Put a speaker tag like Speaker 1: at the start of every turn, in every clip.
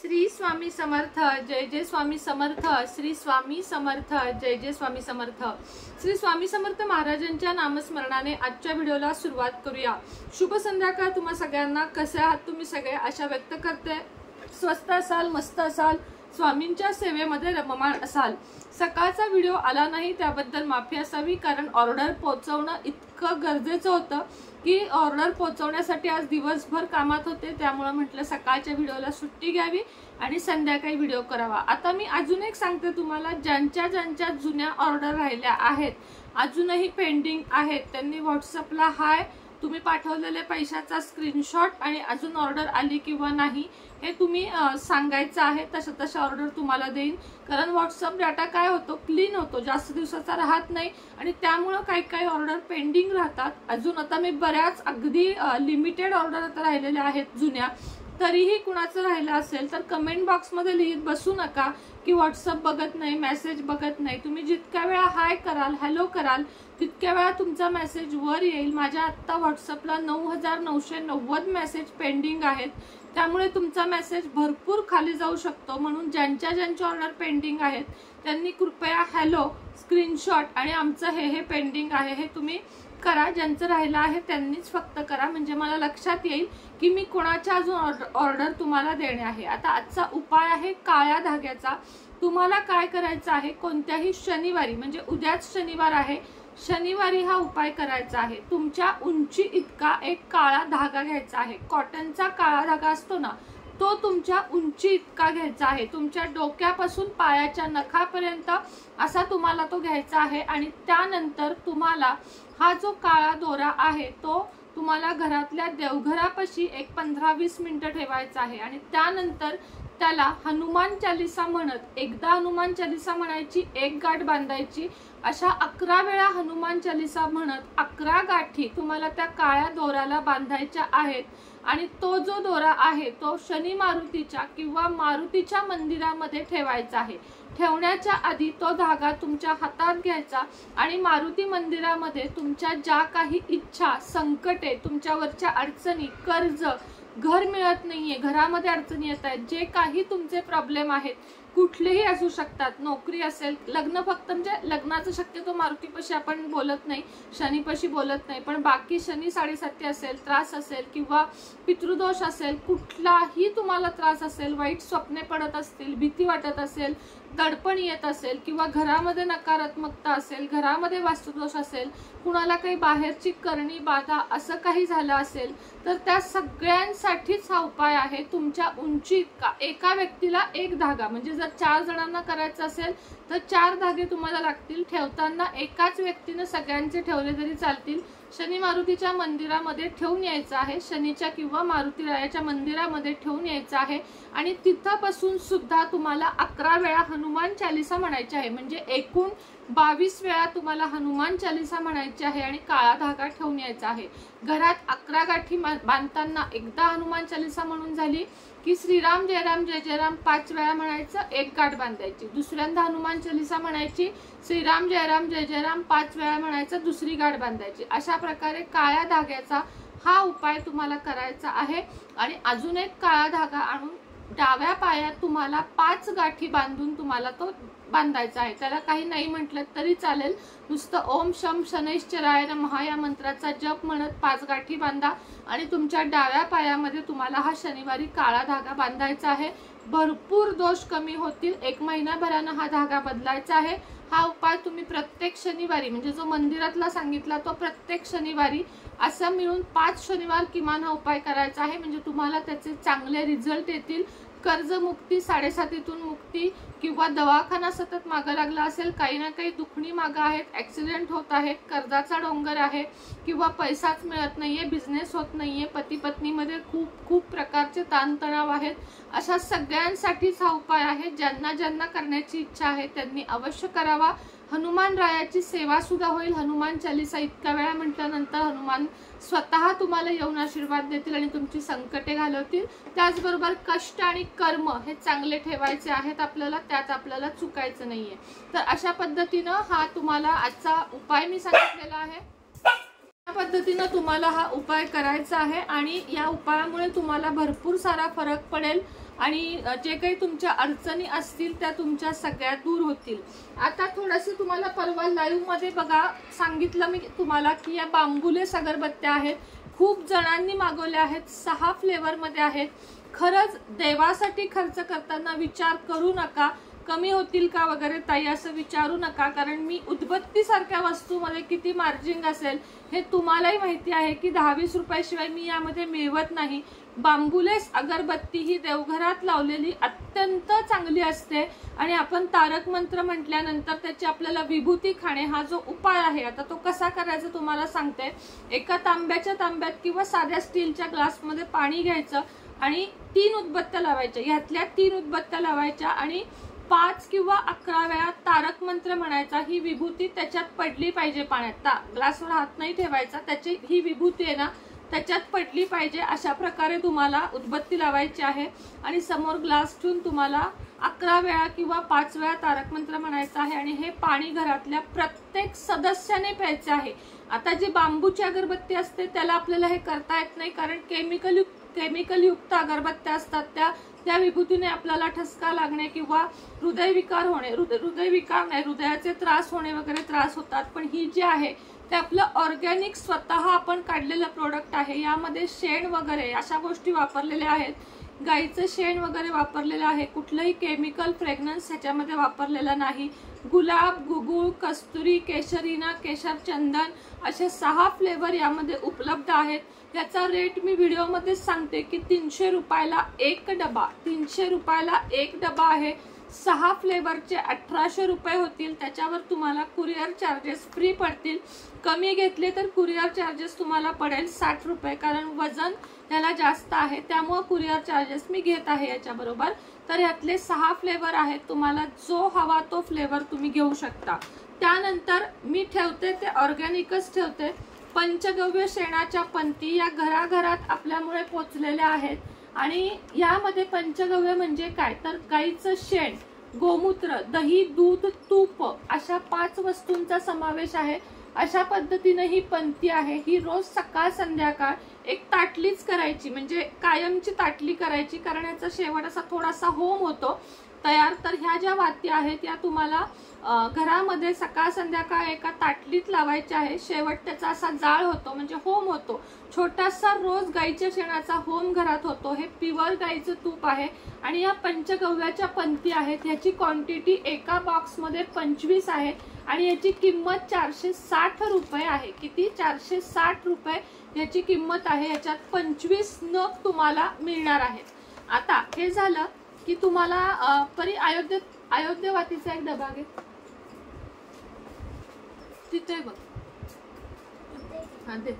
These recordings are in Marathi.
Speaker 1: श्री स्वामी समर्थ, जय जय स्वामी समर्थ, श्री स्वामी समर्थ, जय जय स्वामी समर्थ। श्री स्वामी समर्थ महाराजांच्या नामस्मरणाने आजच्या व्हिडिओला सुरुवात करूया। शुभ संध्याकाळ तुम्हा सगळ्यांना। कसे आहात तुम्ही सगळे आशा व्यक्त करते। स्वस्त असाल, मस्त असाल, स्वामींच्या सेवेमध्ये रममाण असाल। सकाळचा व्हिडिओ आला नाही त्याबद्दल माफी असावी, कारण ऑर्डर पोहोचवणं इतकं गरजेचं होतं की ऑर्डर पोहोचवण्यासाठी आज दिवसभर कामात होते, त्यामुळे म्हटलं सकाळच्या व्हिडिओला सुट्टी घ्यावी आणि संध्याकाळी व्हिडिओ करावा। आता मी अजून एक सांगते तुम्हाला, ज्यांच्या जुन्या ऑर्डर राहिल्या आहेत, अजूनही पेंडिंग आहेत, त्यांनी व्हॉट्सअपला हाय, तुम्ही पाठवलेले पैशाचा स्क्रीनशॉट आणि अजून ऑर्डर आली किंवा नाही हे तुम्ही सांगायचं आहे। तसं ऑर्डर तुम्हाला देईन, कारण व्हॉट्सअप डाटा काय होतो, क्लीन होतो, जास्त दिवसाचा राहत नाही आणि त्यामुळे काही ऑर्डर पेंडिंग राहतात। अजून आता मी बऱ्याच अगदी लिमिटेड ऑर्डर आता राहिलेल्या आहेत जुन्या, तरीही कुणाचं राहिलं असेल तर कमेंट बॉक्समध्ये लिहित बसू नका की व्हॉट्सअप बघत नाही, मेसेज बघत नाही। तुम्ही जितक्या वेळा हाय कराल, हॅलो कराल, तितक्या वेळा तुमचा मेसेज वर येईल। माझ्या आत्ता व्हॉट्सअपला 9990 मेसेज पेंडिंग आहेत, त्यामुळे तुमचा मेसेज भरपूर खाली जाऊ शकतो। म्हणून ज्यांच्या ऑर्डर पेंडिंग आहेत त्यांनी कृपया हॅलो, स्क्रीनशॉट आणि आमचं हे पेंडिंग आहे हे तुम्ही करा। ज्यांचं राहिलं आहे त्यांनीच फक्त करा, म्हणजे मला लक्षात येईल की मी कोणाच्या अजून ऑर्डर तुम्हाला देणे आहे। आता आजचा उपाय आहे काळ्या धाग्याचा। तुम्हाला काय करायचं आहे, कोणत्याही शनिवारी, म्हणजे उद्याच शनिवार आहे, शनिवारी हा उपाय करायचा आहे। तुमच्या उंची इतका एक काळा धागा घ्यायचा आहे। कॉटनचा काळा धागा असतो ना, तो तुमच्या उंची इतका घ्यायचा आहे। तुमच्या डोक्यापासून पायाच्या नखापर्यंत असा तुम्हाला तो घ्यायचा आहे आणि त्यानंतर तुम्हाला हा जो काळा दोरा आहे तो तुम्हाला घरातल्या देवघरापाशी एक 15-20 मिनिटं ठेवायचा आहे आणि त्यानंतर त्याला हनुमान चालीसा म्हणत, एकदा हनुमान चालीसा म्हणायची, एक गाठ बांधायची, अशा 11 वेळा हनुमान चालीसा म्हणत 11 गाठी तुम्हाला त्या काळ्या दोऱ्याला बांधायच्या आहेत। आणि तो जो दोरा आहे तो शनी मारुतीच्या किंवा मारुतीच्या मंदिरामध्ये ठेवायचा आहे। ठेवण्याच्या आधी तो धागा तुमच्या हातात घ्यायचा आणि मारुती मंदिरामध्ये तुमच्या ज्या काही इच्छा, संकटे, तुमच्यावरच्या अडचणी, कर्ज, घर मिळत नाहीये, घरामध्ये अडचणी येत आहेत, जे काही तुमचे प्रॉब्लेम आहेत, कुठलेही असू शकतात, नोकरी असेल, लग्न, फक्त म्हणजे लग्नाचं शक्यतो मारुतीपाशी आपण बोलत नाही, शनीपाशी बोलत नाही, पण बाकी शनी 7.5 असेल, त्रास असेल किंवा पितृदोष असेल, कुठलाही तुम्हाला त्रास असेल, वाईट स्वप्ने पडत असतील, भीती वाटत असेल, दडपण येत असेल किंवा घरामध्ये नकारात्मकता असेल, घरामध्ये वास्तुदोष असेल, कुणाला काही बाहेरची करणी बाधा असं काही झालं असेल, तर त्या सगळ्यांसाठीच हा उपाय आहे। तुमच्या उंची इतका, एका व्यक्तीला एक धागा, म्हणजे जर 4 जणांना करायचं असेल तर 4 धागे तुम्हाला लागतील। ठेवताना एकाच व्यक्तीने सगळ्यांचे ठेवले तरी चालतील। शनी मारुतीच्या मंदिरामध्ये ठेवून यायचं आहे, शनीच्या किंवा मारुती रायाच्या मंदिरामध्ये ठेवून यायचं आहे आणि तिथं बसून सुद्धा तुम्हाला 11 वेळा हनुमान चालीसा म्हणायची आहे, म्हणजे एकूण 22 वेळा तुम्हाला हनुमान चालीसा म्हणायची आहे आणि काळा धागा ठेवून यायचा आहे। घरात 11 गाठी बांधताना एकदा हनुमान चालीसा म्हणून झाली की श्रीराम जय राम जय जय राम 5 वेळा म्हणायचं, एक गाठ बांधायची। दुसऱ्यांदा हनुमान चालीसा म्हणायची, श्रीराम जय राम जय जय राम 5 वेळा म्हणायचं, दुसरी गाठ बांधायची। अशा प्रकारे काळ्या धाग्याचा हा उपाय तुम्हाला करायचा आहे। आणि अजून एक काळा धागा आणून डाव्या पायात तुम्हाला 5 गाठी बांधून तुम्हाला तो बांधायचा आहे। त्याला काही नाही म्हटलं तरी चालेल, नुसतं ओम शम शनैश्चराय नमः या मंत्राचा जप म्हणत 5 गाठी बांधा आणि तुमच्या डाव्या पायामध्ये तुम्हाला हा शनिवारी काळा धागा बांधायचा आहे। भरपूर दोष कमी होतील। 1 महिनाभरानं हा धागा बदलायचा आहे। हा उपाय तुम्ही प्रत्येक शनिवारी, म्हणजे जो मंदिरातला सांगितला तो प्रत्येक शनिवारी, असं मिळून 5 शनिवार किमान हा उपाय करायचा आहे, म्हणजे तुम्हाला त्याचे चांगले रिझल्ट येतील। कर्जमुक्ती, 7.5 मुक्ती, किंवा दवाखाना सतत मागं लागला असेल, काही ना काही दुखणी मागं आहेत, ऍक्सिडेंट होत आहेत, कर्जाचा डोंगर आहे किंवा पैसाच मिळत नाहीये, बिझनेस होत नाहीये, पती पत्नीमध्ये खूप प्रकारचे ताणतणाव आहेत, अशा सगळ्यांसाठीच हा उपाय आहे। ज्यांना करण्याची इच्छा आहे त्यांनी अवश्य करावा। हनुमान रायाची सेवा सुद्धा होईल। हनुमान चालीसा इतक्या वेळा म्हटल्यानंतर हनुमान स्वतः तुम्हाला येऊन आशीर्वाद देतील आणि तुमची संकटे घालवतील। त्याचबरोबर कष्ट आणि कर्म हे चांगले ठेवायचे आहेत आपल्याला, त्यात आपल्याला चुकायचं नाहीये। तर अशा पद्धतीनं हा तुम्हाला आजचा उपाय मी सांगितलेला आहे। या पद्धतीने तुम्हाला हा उपाय करायचा आहे आणि या उपायामुळे तुम्हाला भरपूर सारा फरक पडेल। आणि जे काही तुमच्या अडचणी असतील त्या तुमच्या सगळ्या दूर होतील. आता थोडंसं तुम्हाला परवा लाईव्ह मध्ये बघा सांगितलं मी तुम्हाला की या बांबुलेस अगरबत्त्या आहेत, खूप जणांनी मागवल्या आहेत, 6 फ्लेवर मध्ये आहेत. खरंच देवासाठी खर्च करताना विचार करू नका कमी होतील का वगैरे ताई असं विचारू नका, कारण मी उदबत्ती सारख्या वस्तूमध्ये किती मार्जिन असेल हे तुम्हालाही माहिती आहे की 10-20 रुपयाशिवाय मी यामध्ये मिळवत नाही. बांबुलेस अगरबत्ती ही देवघरात लावलेली अत्यंत चांगली असते आणि आपण तारक मंत्र म्हटल्यानंतर त्याची आपल्याला विभूती खाणे हा जो उपाय आहे, आता तो कसा करायचा तुम्हाला सांगते. एका तांब्याच्या तांब्यात किंवा साध्या स्टीलच्या ग्लासमध्ये पाणी घ्यायचं आणि 3 उदबत्त्या लावायच्या, यातल्या 3 उदबत्त्या लावायच्या आणि 5 किंवा 11 वेळा तारक मंत्र म्हणायचा. ही विभूती त्याच्यात पडली पाहिजे पाण्यात, ग्लासवर हात नाही ठेवायचा, त्याची ही विभूती आहे ना त्याच्यात पडली पाहिजे. अशा प्रकारे तुम्हाला उदबत्ती लावायची आहे आणि समोर ग्लास ठेवून तुम्हाला 11 वेळा किंवा 5 वेळा तारक मंत्र म्हणायचं आहे आणि हे पाणी घरातल्या प्रत्येक सदस्याने प्यायचे आहे. आता जी बांबूची अगरबत्ती असते त्याला आपल्याला हे करता येत नाही, कारण केमिकल युक्त अगरबत्त्या असतात, त्या विभूतीने आपल्याला ठसका लागणे किंवा हृदयविकार होणे, हृदयविकार नाही हृदयाचे त्रास होणे वगैरे त्रास होतात. पण ही जी आहे ते आपलं ऑर्गॅनिक स्वतः आपण काढलेलं प्रोडक्ट आहे. यामध्ये शेण वगैरे अशा गोष्टी वापरलेल्या आहेत, गाईचं शेण वगैरे वापरलेलं आहे, कुठलंही केमिकल फ्रेग्रन्स ह्याच्यामध्ये वापरलेला नाही. गुलाब, गुगुळ, कस्तुरी, केशरीना, केशर चंदन असे 6 फ्लेवर यामध्ये उपलब्ध आहेत. याचा रेट मी व्हिडिओमध्ये सांगते की 300 रुपयाला एक डबा, 300 रुपयाला एक डबा आहे. 6 फ्लेवरचे 1800 रुपये होतील. त्याच्यावर तुम्हाला कुरिअर चार्जेस फ्री पडतील. कमी घेतले तर कुरिअर चार्जेस तुम्हाला पडेल 60 रुपये, कारण वजन याला जास्त आहे, त्यामुळे कुरिअर चार्जेस मी घेत आहे याच्याबरोबर. तर यातले 6 फ्लेवर आहेत, तुम्हाला जो हवा तो फ्लेवर तुम्ही घेऊ शकता. त्यानंतर मी ठेवते ते ऑर्गॅनिकच ठेवते. पंचगव्य शेणाच्या पंती या घराघरात आपल्यामुळे पोचलेल्या आहेत आणि यामध्ये पंचगव्य म्हणजे काय तर गाईचं शेण, गोमूत्र, दही, दूध, तूप अशा 5 वस्तूंचा समावेश आहे. अशा पद्धतीने ही पंती आहे. ही रोज सकाळ संध्याकाळ एक ताटलीच करायची, म्हणजे कायमची ताटली करायची, कारण याचा शेवट असा थोडासा होम होतो तयार. तर ह्या ज्या वाती आहेत या तुम्हाला घरामध्ये सकाळ संध्याकाळ एका ताटलीत लावायच्या आहे. शेवट त्याचा असा जाळ होतो, म्हणजे होम होतो. छोटासा रोज गाईच्या शेणाचा होम घरात होतो. हे प्युअर गाईचं तूप आहे आणि या पंचगव्याच्या पंती आहेत. ह्याची क्वांटिटी एका बॉक्समध्ये 25 आहे आणि याची किंमत 460 रुपये आहे. किती? 460 रुपये याची किंमत आहे. याच्यात 25 नग तुम्हाला मिळणार आहेत. आता हे झालं की तुम्हाला परी अयोध्या वातीचा एक डबा घे, तिथे बघ, हा दे.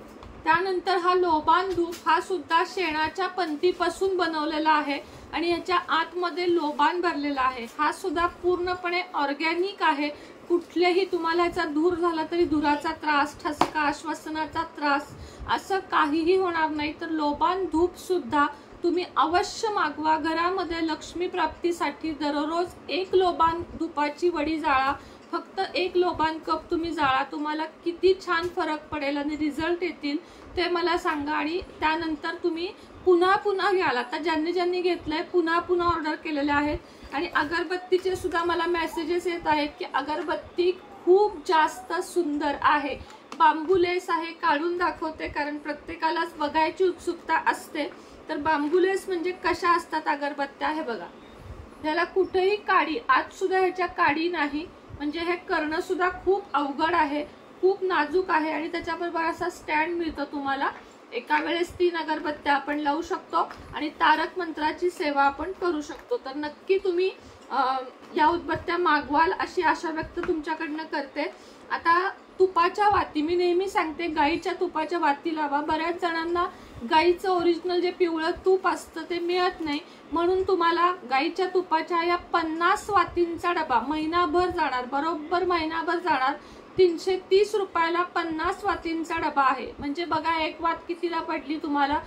Speaker 1: त्यानंतर हा लोबान धूप, हा सुद्धा शेणाच्या पंतीपासून बनवलेला आहे आणि याच्या आतमध्ये लोबान भरलेला आहे. हा सुद्धा पूर्णपणे ऑर्गॅनिक आहे. कुठलेही तुम्हाला याचा धूर झाला तरी धुराचा त्रास, ठसका, श्वसनाचा त्रास असं काहीही होणार नाही. तर लोबान धूप सुद्धा तुम्ही अवश्य मागवा. घरामध्ये लक्ष्मी प्राप्तीसाठी दररोज 1 लोबान धुपाची वडी जाळा. फक्त 1 लोबान कप तुम्ही जाळा. तुम्हाला किती छान फरक पडेल आणि रिझल्ट येतील ते मला सांगा. आणि त्यानंतर तुम्ही पुन्हा पुन्हा घ्याल. आता ज्यांनी घेतलंय पुन्हा पुन्हा ऑर्डर केलेले आहेत. आणि अगरबत्तीचे सुद्धा मला मेसेजेस येत आहेत की अगरबत्ती खूप जास्त सुंदर आहे. बांबुलेस आहे, काढून दाखवते कारण प्रत्येकालाच बघायची उत्सुकता असते. तर बांबुलेस म्हणजे कशा असतात अगरबत्त्या हे बघा. ह्याला कुठेही काडी, आत सुद्धा ह्याच्या काडी नाही, म्हणजे हे करणं सुद्धा खूप अवघड आहे, खूप नाजूक आहे. आणि त्याच्याबरोबर असा स्टँड मिळतो तुम्हाला. एका वेळेस 3 अगरबत्त्या आपण लावू शकतो आणि तारक मंत्राची सेवा आपण करू शकतो. तर नक्की तुम्ही या उदबत्त्या मागवाल अशी आशा व्यक्त तुमच्याकडनं करते. आता तुपाच्या वाती, मी नेहमी सांगते गाईच्या तुपाच्या वाती लावा. बऱ्याच जणांना गाईचं ओरिजिनल जे पिवळं तूप असतं ते मिळत नाही, म्हणून तुम्हाला गाईच्या तुपाच्या या 50 वातींचा डबा महिनाभर जाणार, बरोबर महिनाभर जाणार. 330 रुपयाला 50 वातींचा डबा आहे. म्हणजे बघा एक वात कितीला पडली तुम्हाला,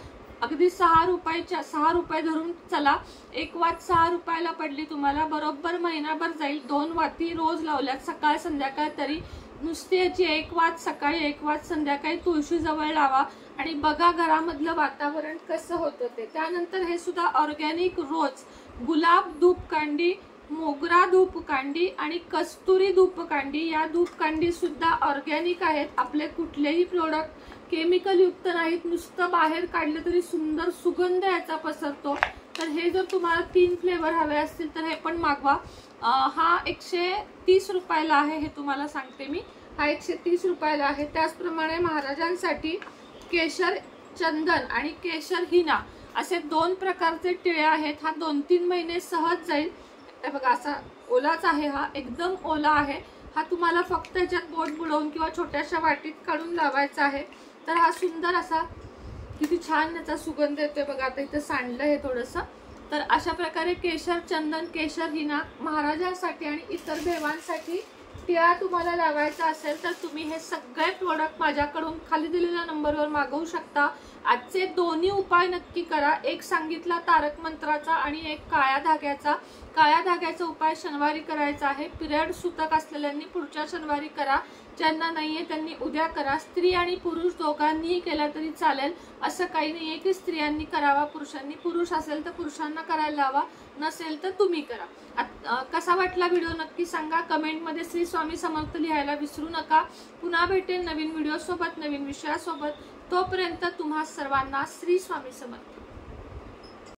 Speaker 1: अगदी 6 रुपये धरून चला. एक वात 6 रुपयाला पडली तुम्हाला, बरोबर महिनाभर जाईल. 2 वाती रोज लावल्यात सकाळ संध्याकाळ तरी नुसती याची 1 वात सकाळी 1 वात संध्याकाळी तुळशी जवळ लावा आणि बघा घरामधलं वातावरण कसं होतं ते। त्यानंतर हे सुद्धा ऑर्गॅनिक रोज, गुलाब धूपकांडी, मोगरा धूपकांडी आणि कस्तुरी धूपकांडी, या धूपकांडी सुद्धा ऑर्गॅनिक आहेत। आपले कुठलेही प्रोडक्ट केमिकल युक्त नाहीत, नुसतं बाहेर काढलं तरी सुंदर सुगंध याचा पसरतो। तर हे जर तुम्हाला 3 फ्लेवर हवे असतील तर हे पण मागवा। हा 130 रुपयाला आहे, हे तुम्हाला सांगते मी, हा 130 रुपयाला आहे। त्याचप्रमाणे महाराजांसाठी केशर चंदन आणि केशर हिना असे 2 प्रकारचे टिळे आहेत। हा 2-3 महिने सहज जाईल। हे बघा असा ओलाच आहे, हा एकदम ओला आहे। हा तुम्हाला फक्त याच्यात बोट बुडवून किंवा छोट्याशा वाटीत काढून लावायचा आहे। तर हा सुंदर असा किती छान याचा सुगंध येतोय बघा। आता इथे सांडलं हे थोडंसं। तर अशा प्रकारे केशर चंदन, केशर हिना महाराजांसाठी आणि इतर देवांसाठी टिळा तुम्हाला लावायचा असेल तर तुम्ही हे सगळे प्रोडक्ट माझ्याकडून खाली दिलेल्या नंबरवर मागवू शकता। आजचे दोन्ही उपाय नक्की करा, एक सांगितला तारक मंत्राचा आणि एक काळ्या धाग्याचा। काळ्या धाग्याचा उपाय शनिवारी करायचा आहे। पिरियड सुतक असलेल्यांनी पुढच्या शनिवारी करा, ज्यांना नाहीये त्यांनी उद्या करा। स्त्री आणि पुरुष दोघांनीही केला तरी चालेल, असं काही नाहीये की स्त्रियांनी करावा पुरुषांनी। पुरुष असेल तर पुरुषांना करायला लावा, नसेल तर तुम्ही करा। कसा वाटला व्हिडिओ नक्की सांगा, कमेंटमध्ये श्री स्वामी समर्थ लिहायला विसरू नका। पुन्हा भेटेन नवीन व्हिडिओ सोबत, नवीन विषयासोबत। तोपर्यंत तुम्हा सर्वांना श्री स्वामी समर्थ।